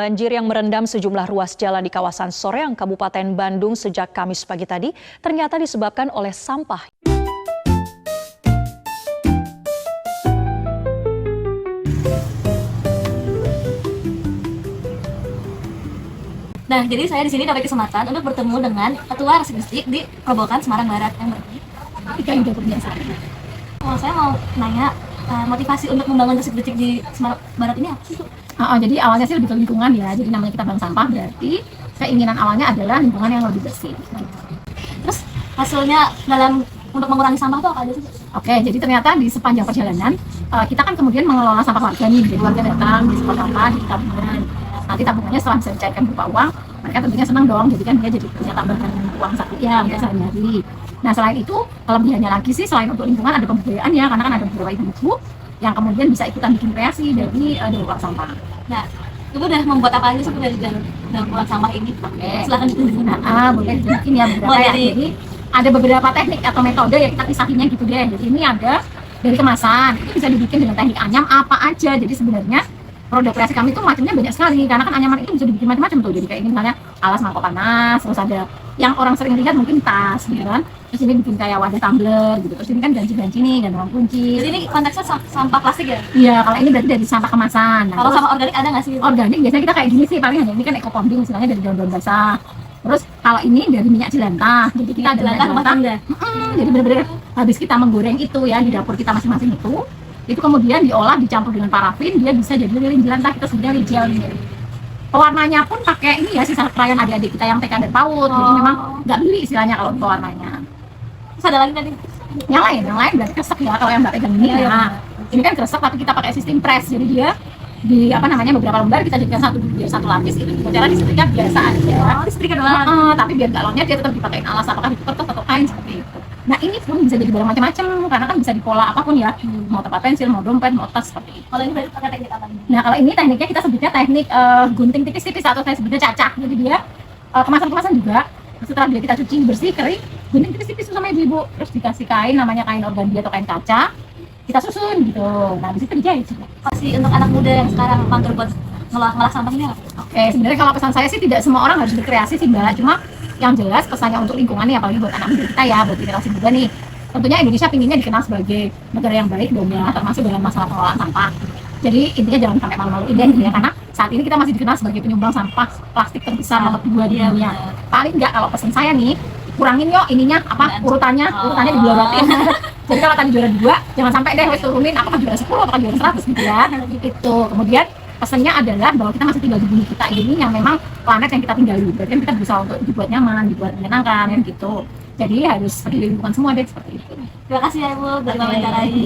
Banjir yang merendam sejumlah ruas jalan di kawasan Soreang, Kabupaten Bandung sejak Kamis pagi tadi ternyata disebabkan oleh sampah. Nah, jadi saya di sini dapat kesempatan untuk bertemu dengan Ketua Resdisdik di Kobokan Semarang Barat yang udah kebiasaan. Saya mau nanya motivasi untuk membangun Resdisdik di Semarang Barat ini apa sih? Jadi awalnya sih lebih ke lingkungan ya, jadi namanya kita bank sampah berarti keinginan awalnya adalah lingkungan yang lebih bersih. Terus hasilnya dalam untuk mengurangi sampah itu apa aja sih? Oke, jadi ternyata di sepanjang perjalanan kita kan kemudian mengelola sampah warga nih, jadi warga datang di spot sampah di tabungan. Nanti tabungannya setelah bisa dicairkan berupa uang, mereka tentunya senang dong, jadi kan dia jadi punya tambahan uang saku ya untuk sehari-hari. Nah selain itu kelebihannya lagi sih selain untuk lingkungan ada pemberdayaan ya, karena kan ada beberapa ibu-ibu yang kemudian bisa ikutan bikin kreasi dari daur ulang sampah. Nah, Ibu udah membuat apa aja sih dari daur ulang sampah ini? Silakan ditunjukin. Boleh mungkin ya beberapa ya. Jadi ada beberapa teknik atau metode ya kita pisahinnya gitu deh. Jadi ini ada dari kemasan, itu bisa dibikin dengan teknik anyam apa aja. Jadi sebenarnya produk kreasi kami itu macamnya banyak sekali, karena kan anyaman itu bisa dibikin macam-macam tuh. Jadi kayak ini misalnya alas mangkok panas, terus ada yang orang sering lihat mungkin tas gitu kan. Terus ini bikin kayak wadah tumbler gitu. Terus ini kan ganci-ganci nih, gantungan kunci. Jadi ini konteksnya sampah plastik ya? Iya, kalau ini berarti dari sampah kemasan. Nah, kalau sampah organik ada nggak sih? Organik biasanya kita kayak gini sih, paling hanya ini kan eco ponding istilahnya dari daun-daun basah. Terus kalau ini dari minyak jelantah. Jadi kita ada jelantah rumah tangga. Jadi benar-benar habis kita menggoreng itu ya di dapur kita masing-masing itu kemudian diolah dicampur dengan parafin, dia bisa jadi lilin jelantah, kita sebutnya gel ini. Pewarnanya pun pakai ini ya sisa krayon adik-adik kita yang TK dan PAUD. Jadi memang nggak beli istilahnya kalau pewarnanya. Terus ada lagi tadi? Yang lain berarti kresek ya, kalau yang nggak pegang ini ya. Ini kan kresek tapi kita pakai sistem press, jadi dia di beberapa lembar kita jadikan satu lapis itu cara disetrika biasa aja. Disetrika doang. Tapi biar nggak lonyet dia tetap dipakai alas, apakah itu kertas atau kain seperti itu. Nah ini pun bisa jadi barang macam-macam karena kan bisa dipola apapun ya, mau tempat pensil, mau dompet, mau tas seperti itu. Kalau ini berarti pakai teknik apa? Nah kalau ini tekniknya kita sebutnya teknik gunting tipis-tipis atau saya sebutnya cacah. Jadi dia kemasan-kemasan juga setelah dia kita cuci bersih kering, gunting tipis-tipis sama ibu-ibu, terus dikasih kain namanya kain organdia atau kain kaca, kita susun gitu. Nah di situ dijahit juga. Pasti untuk anak muda yang sekarang mager buat ngolah sampah ini apa? Oke, sebenarnya kalau pesan saya sih tidak semua orang harus berkreasi sih Mbak, cuma yang jelas pesannya untuk lingkungan nih, apalagi buat anak muda kita ya, buat generasi muda nih. Tentunya Indonesia pinginnya dikenal sebagai negara yang baik dong ya, termasuk dalam masalah pengelolaan sampah. Jadi intinya jangan sampai malu-maluin deh ya, karena saat ini kita masih dikenal sebagai penyumbang sampah plastik terbesar nomor 2 di dunia. Paling enggak kalau pesan saya nih, kurangin yuk ininya urutannya diblorotin. Jadi kalau tadi juara 2, jangan sampai deh wes turunin apakah juara 10 apakah juara 100 gitu ya. Itu. Kemudian pesannya adalah bahwa kita masih tinggal di bumi kita ini yang memang planet yang kita tinggali. Berarti kita berusaha untuk dibuat nyaman, dibuat menyenangkan kan gitu. Jadi harus peduli lingkungan semua deh seperti itu. Terima kasih ya Ibu dari wawancara ini.